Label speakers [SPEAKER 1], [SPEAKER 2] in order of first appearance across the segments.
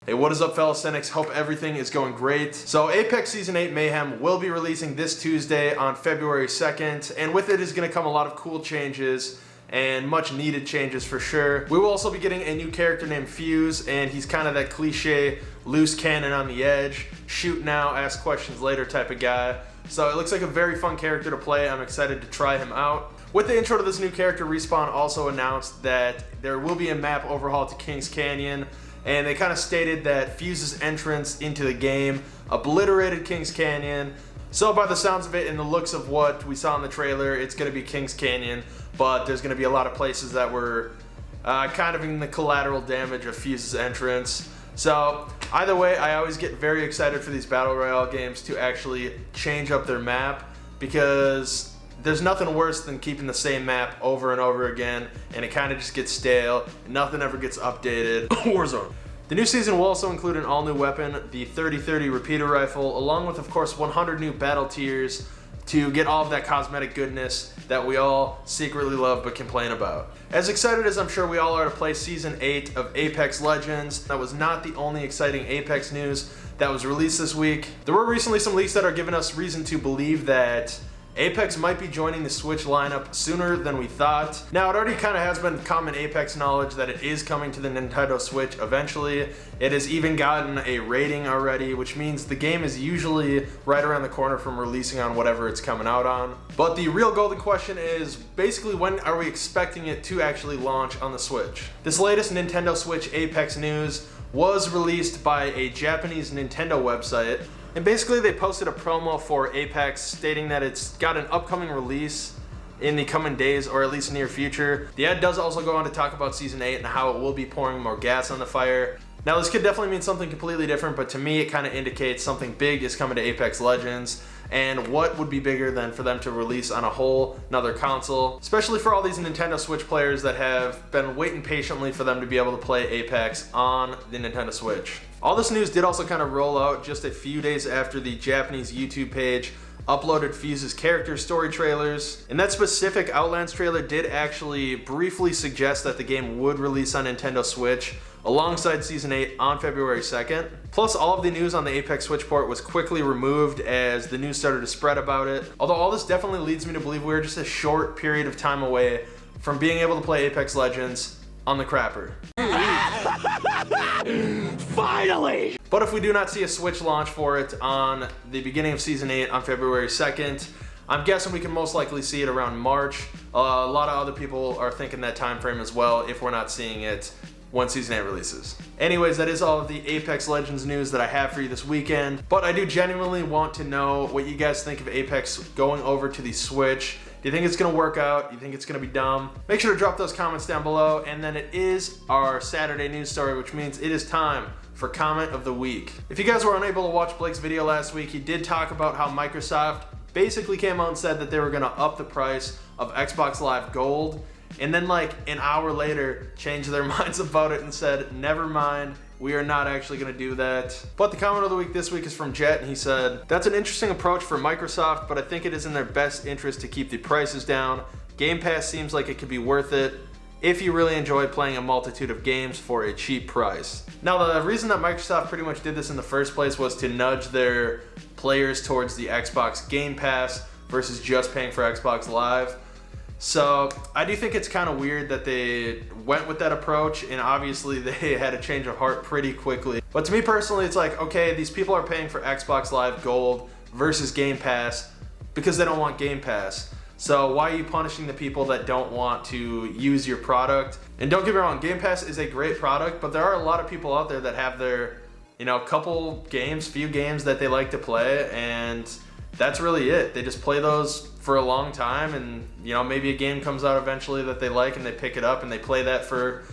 [SPEAKER 1] Hey, what is up, fellow Cynics? Hope everything is going great. So Apex Season 8 Mayhem will be releasing this Tuesday on February 2nd, and with it is going to come a lot of cool changes and much needed changes for sure. We will also be getting a new character named Fuse, and he's kind of that cliche loose cannon on the edge, shoot now, ask questions later type of guy. So it looks like a very fun character to play. I'm excited to try him out. With the intro to this new character, Respawn also announced that there will be a map overhaul to Kings Canyon, and they kind of stated that Fuse's entrance into the game obliterated Kings Canyon. So by the sounds of it and the looks of what we saw in the trailer, it's going to be Kings Canyon, but there's going to be a lot of places that were kind of in the collateral damage of Fuse's entrance. So either way, I always get very excited for these Battle Royale games to actually change up their map, because there's nothing worse than keeping the same map over and over again, and it kind of just gets stale, and nothing ever gets updated. Warzone. The new season will also include an all-new weapon, the 30-30 repeater rifle, along with, of course, 100 new battle tiers to get all of that cosmetic goodness that we all secretly love but complain about. As excited as I'm sure we all are to play Season 8 of Apex Legends, that was not the only exciting Apex news that was released this week. There were recently some leaks that are giving us reason to believe that Apex might be joining the Switch lineup sooner than we thought. Now, it already kind of has been common Apex knowledge that it is coming to the Nintendo Switch eventually. It has even gotten a rating already, which means the game is usually right around the corner from releasing on whatever it's coming out on. But the real golden question is basically, when are we expecting it to actually launch on the Switch? This latest Nintendo Switch Apex news was released by a Japanese Nintendo website. And basically they posted a promo for Apex stating that it's got an upcoming release in the coming days, or at least near future. The ad does also go on to talk about Season 8 and how it will be pouring more gas on the fire. Now, this could definitely mean something completely different, but to me it kind of indicates something big is coming to Apex Legends. And what would be bigger than for them to release on a whole another console, especially for all these Nintendo Switch players that have been waiting patiently for them to be able to play Apex on the Nintendo Switch. All this news did also kind of roll out just a few days after the Japanese YouTube page uploaded Fuse's character story trailers. And that specific Outlands trailer did actually briefly suggest that the game would release on Nintendo Switch alongside Season 8 on February 2nd. Plus, all of the news on the Apex Switch port was quickly removed as the news started to spread about it. Although all this definitely leads me to believe we're just a short period of time away from being able to play Apex Legends on the crapper.
[SPEAKER 2] Finally!
[SPEAKER 1] But if we do not see a Switch launch for it on the beginning of Season 8 on February 2nd, I'm guessing we can most likely see it around March. A lot of other people are thinking that time frame as well, if we're not seeing it when Season 8 releases. Anyways, that is all of the Apex Legends news that I have for you this weekend. But I do genuinely want to know what you guys think of Apex going over to the Switch. Do you think it's gonna work out? Do you think it's gonna be dumb? Make sure to drop those comments down below. And then it is our Saturday news story, which means it is time for Comment of the Week. If you guys were unable to watch Blake's video last week, he did talk about how Microsoft basically came out and said that they were gonna up the price of Xbox Live Gold, and then like an hour later changed their minds about it and said, never mind, we are not actually going to do that. But the comment of the week this week is from Jet, and he said, that's an interesting approach for Microsoft, but I think it is in their best interest to keep the prices down. Game Pass seems like it could be worth it if you really enjoy playing a multitude of games for a cheap price. Now, the reason that Microsoft pretty much did this in the first place was to nudge their players towards the Xbox Game Pass versus just paying for Xbox Live. So I do think it's kind of weird that they went with that approach, and obviously they had a change of heart pretty quickly. But to me personally, it's like, okay, these people are paying for Xbox Live Gold versus Game Pass because they don't want Game Pass. So why are you punishing the people that don't want to use your product? And don't get me wrong, Game Pass is a great product, but there are a lot of people out there that have their, couple games, few games that they like to play, and that's really it. They just play those for a long time, and maybe a game comes out eventually that they like and they pick it up and they play that for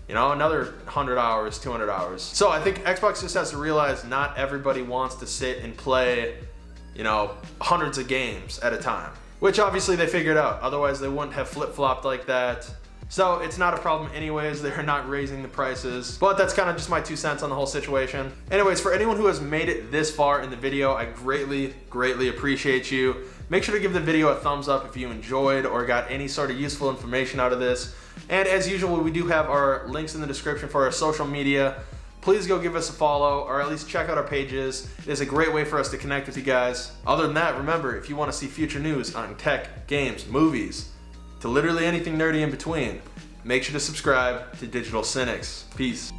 [SPEAKER 1] another 100 hours, 200 hours. So I think Xbox just has to realize not everybody wants to sit and play hundreds of games at a time, which obviously they figured out, otherwise they wouldn't have flip-flopped like that. So it's not a problem anyways, they're not raising the prices, but that's kind of just my 2 cents on the whole situation. Anyways, for anyone who has made it this far in the video, I greatly appreciate you. Make sure to give the video a thumbs up if you enjoyed or got any sort of useful information out of this. And as usual, we do have our links in the description for our social media. please go give us a follow, or at least check out our pages. It is a great way for us to connect with you guys. Other than that, remember, if you want to see future news on tech, games, movies, to literally anything nerdy in between, make sure to subscribe to Digital Cynics. Peace.